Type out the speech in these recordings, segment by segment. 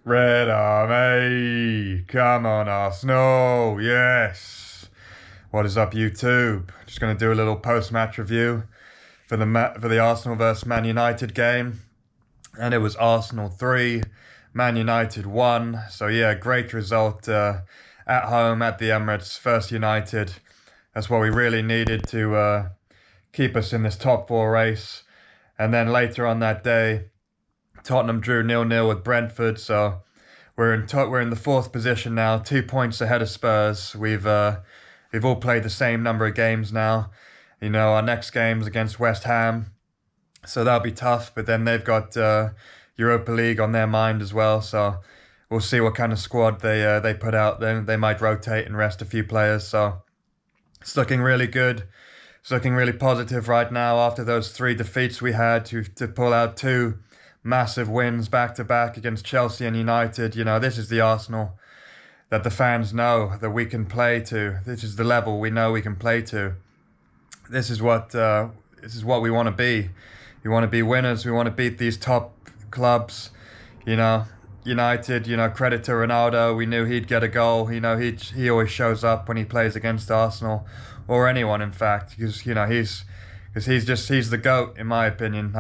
Red Army, come on Arsenal, yes. What is up, YouTube? Just gonna do a little post-match review for the Arsenal versus Man United game, and it was Arsenal 3, Man United 1. So yeah, great result at home at the Emirates. First United. That's what we really needed to keep us in this top four race. And then later on that day, Tottenham drew 0-0 with Brentford, so we're in the fourth position now, 2 points ahead of Spurs. We've all played the same number of games now. You know, our next game's against West Ham, so that'll be tough. But then they've got Europa League on their mind as well, so we'll see what kind of squad they put out. Then they might rotate and rest a few players. So it's looking really good. It's looking really positive right now after those 3 defeats we had to pull out 2 massive wins back to back against Chelsea and United. You know, this is the Arsenal that the fans know that we can play to. This is the level we know we can play to. This is what we want to be. We want to be winners. We want to beat these top clubs. You know, United. You know, credit to Ronaldo. We knew he'd get a goal. You know, he always shows up when he plays against Arsenal or anyone, in fact, because you know he's the GOAT in my opinion.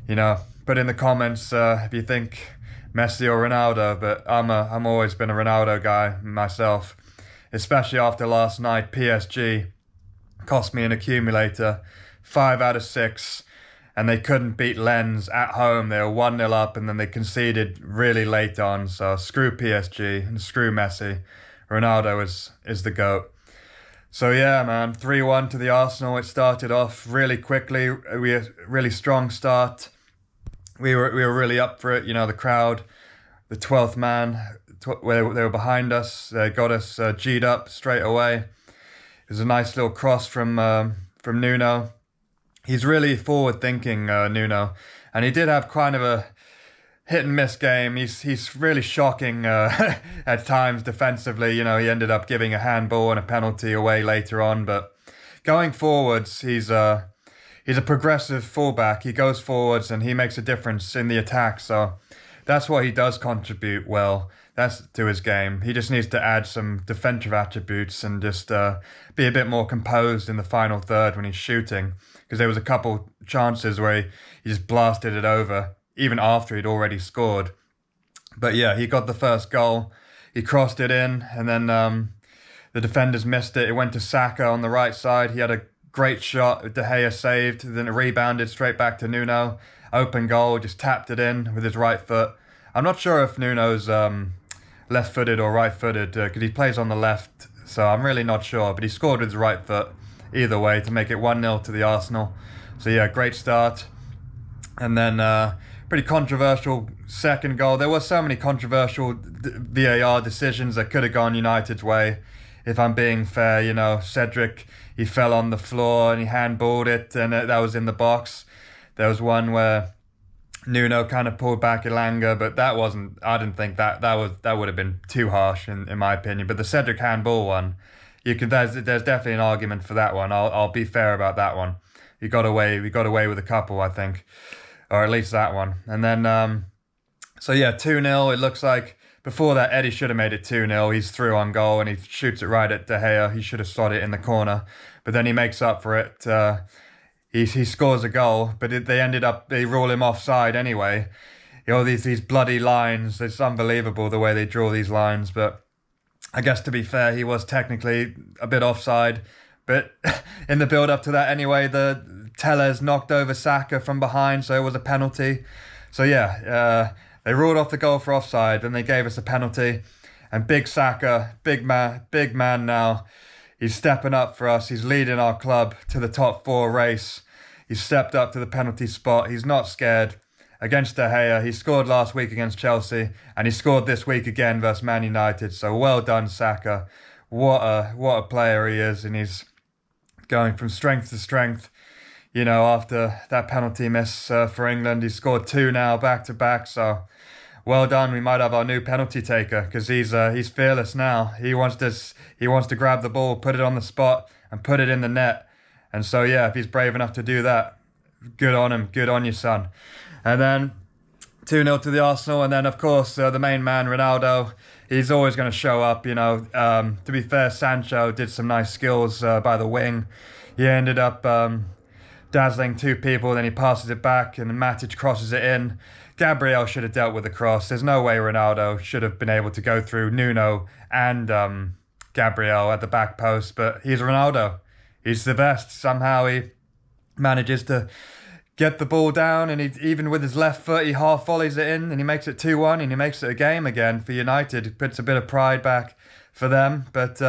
You know. Put in the comments if you think Messi or Ronaldo, but I'm always been a Ronaldo guy myself, especially after last night. PSG cost me an accumulator, 5 out of 6, and they couldn't beat Lens at home. They were 1-0 up, and then they conceded really late on. So screw PSG and screw Messi. Ronaldo is the GOAT. So yeah, man, 3-1 to the Arsenal. It started off really quickly. We had a really strong start. We were really up for it. You know, the crowd, the 12th man, where they were behind us, they got us G'd up straight away. It was a nice little cross from Nuno. He's really forward thinking, Nuno, and he did have kind of a hit and miss game. He's really shocking at times defensively. You know, he ended up giving a handball and a penalty away later on, but going forwards, he's a progressive fullback. He goes forwards and he makes a difference in the attack. So that's what he does contribute well. That's to his game. He just needs to add some defensive attributes and just be a bit more composed in the final third when he's shooting. Because there was a couple chances where he just blasted it over, even after he'd already scored. But yeah, he got the first goal. He crossed it in, and then the defenders missed it. It went to Saka on the right side. He had a great shot, De Gea saved, then it rebounded straight back to Nuno. Open goal, just tapped it in with his right foot. I'm not sure if Nuno's left-footed or right-footed because he plays on the left, so I'm really not sure. But he scored with his right foot either way to make it 1-0 to the Arsenal. So yeah, great start. And then pretty controversial second goal. There were so many controversial VAR decisions that could have gone United's way. If I'm being fair, you know, Cedric, he fell on the floor and he handballed it, and that was in the box. There was one where Nuno kind of pulled back Elanga, but that wasn't. I didn't think that would have been too harsh in my opinion. But the Cedric handball one, there's definitely an argument for that one. I'll be fair about that one. We got away with a couple, I think, or at least that one. And then so yeah, 2-0. It looks like. Before that, Eddie should have made it 2-0. He's through on goal and he shoots it right at De Gea. He should have slotted it in the corner. But then he makes up for it. He scores a goal, but they rule him offside anyway. You know, these bloody lines. It's unbelievable the way they draw these lines. But I guess to be fair, he was technically a bit offside. But in the build-up to that anyway, the Telles knocked over Saka from behind, so it was a penalty. So yeah, they ruled off the goal for offside, and they gave us a penalty. And big Saka, big man now. He's stepping up for us. He's leading our club to the top 4 race. He's stepped up to the penalty spot. He's not scared. Against De Gea, he scored last week against Chelsea, and he scored this week again versus Man United. So well done, Saka. What a player he is, and he's going from strength to strength. You know, after that penalty miss for England, he scored 2 now back to back. So well done. We might have our new penalty taker because he's fearless now. He wants to grab the ball, put it on the spot, and put it in the net. And so yeah, if he's brave enough to do that, good on him. Good on you, son. And then 2-0 to the Arsenal, and then of course the main man Ronaldo, he's always going to show up, you know. To be fair, Sancho did some nice skills by the wing. He ended up dazzling two people, then he passes it back and then Matic crosses it in. Gabriel should have dealt with the cross. There's no way Ronaldo should have been able to go through Nuno and Gabriel at the back post, but he's Ronaldo. He's the best. Somehow he manages to get the ball down, and even with his left foot, he half volleys it in, and he makes it 2-1, and he makes it a game again for United. It puts a bit of pride back for them, but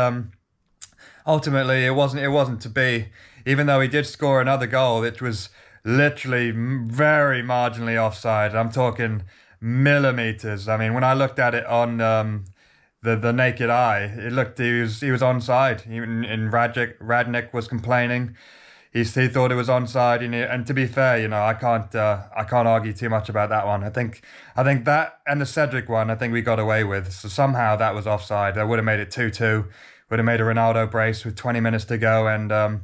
ultimately it wasn't to be. Even though he did score another goal, which was literally very marginally offside. I'm talking millimeters. I mean, when I looked at it on the naked eye, it looked he was onside. Even in Radnik was complaining. He thought it was onside, and to be fair, you know, I can't argue too much about that one. I think that and the Cedric one, I think we got away with. So somehow that was offside. That would have made it 2-2. Would have made a Ronaldo brace with 20 minutes to go, and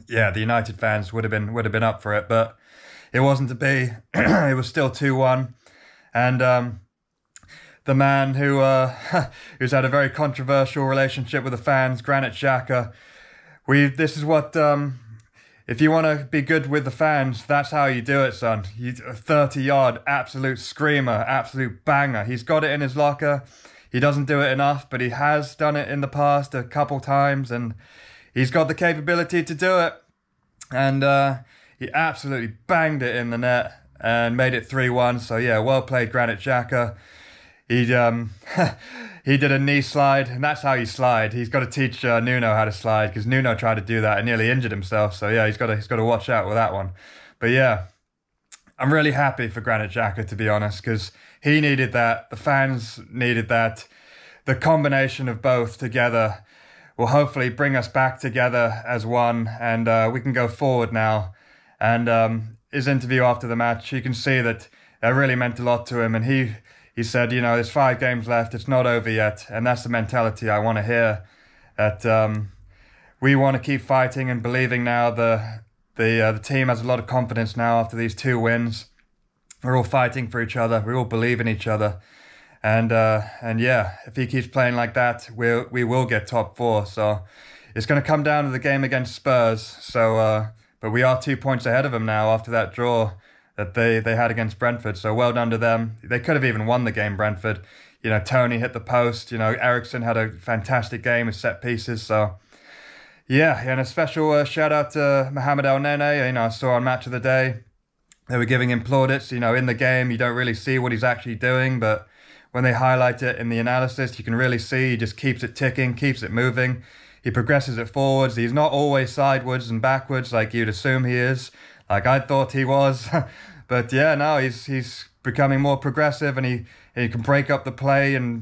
yeah, the United fans would have been up for it, but it wasn't to be. It was still 2-1, and the man who's had a very controversial relationship with the fans, Granit Xhaka. This is what. If you want to be good with the fans, that's how you do it, son. He's a 30-yard absolute screamer, absolute banger. He's got it in his locker. He doesn't do it enough, but he has done it in the past a couple times, and he's got the capability to do it. And he absolutely banged it in the net and made it 3-1. So yeah, well played, Granit Xhaka. He did a knee slide, and that's how you slide. He's got to teach Nuno how to slide, because Nuno tried to do that and nearly injured himself. So yeah, he's got to watch out with that one. But yeah, I'm really happy for Granit Xhaka, to be honest, because he needed that. The fans needed that. The combination of both together will hopefully bring us back together as one, and we can go forward now. And his interview after the match, you can see that it really meant a lot to him, and he said, you know, there's 5 games left, it's not over yet, and that's the mentality I want to hear. That we want to keep fighting and believing now. The team has a lot of confidence now after these 2 wins. We're all fighting for each other. We all believe in each other, and yeah, if he keeps playing like that, we will get top 4. So it's going to come down to the game against Spurs. So, but we are 2 points ahead of them now after that draw that they had against Brentford. So well done to them. They could have even won the game, Brentford. You know, Tony hit the post. You know, Ericsson had a fantastic game with set pieces. So yeah, and a special shout out to Mohamed El Nene. You know, I saw on Match of the Day, they were giving him plaudits. You know, in the game, you don't really see what he's actually doing, but when they highlight it in the analysis, you can really see he just keeps it ticking, keeps it moving. He progresses it forwards. He's not always sideways and backwards like you'd assume he is, like I thought he was. But yeah, no, he's becoming more progressive, and he can break up the play and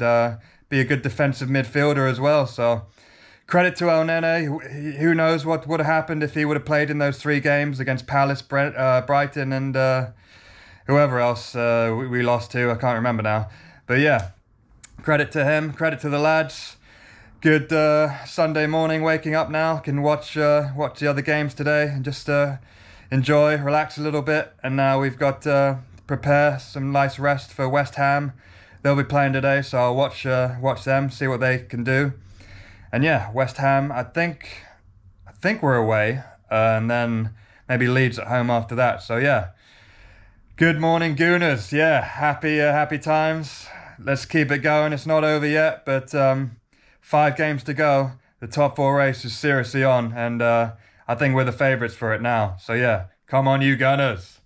be a good defensive midfielder as well. So credit to El Nene. Who knows what would have happened if he would have played in those 3 games against Palace, Brighton, and whoever else we lost to. I can't remember now. But yeah, credit to him. Credit to the lads. Good Sunday morning, waking up now. Can watch the other games today and just enjoy, relax a little bit. And now we've got prepare some nice rest for West Ham. They'll be playing today, so I'll watch them, see what they can do. And yeah, West Ham, I think we're away, and then maybe Leeds at home after that. So yeah, good morning, Gooners. Yeah, happy times. Let's keep it going. It's not over yet, but 5 games to go. The top 4 race is seriously on, and I think we're the favourites for it now. So yeah, come on, you Gunners.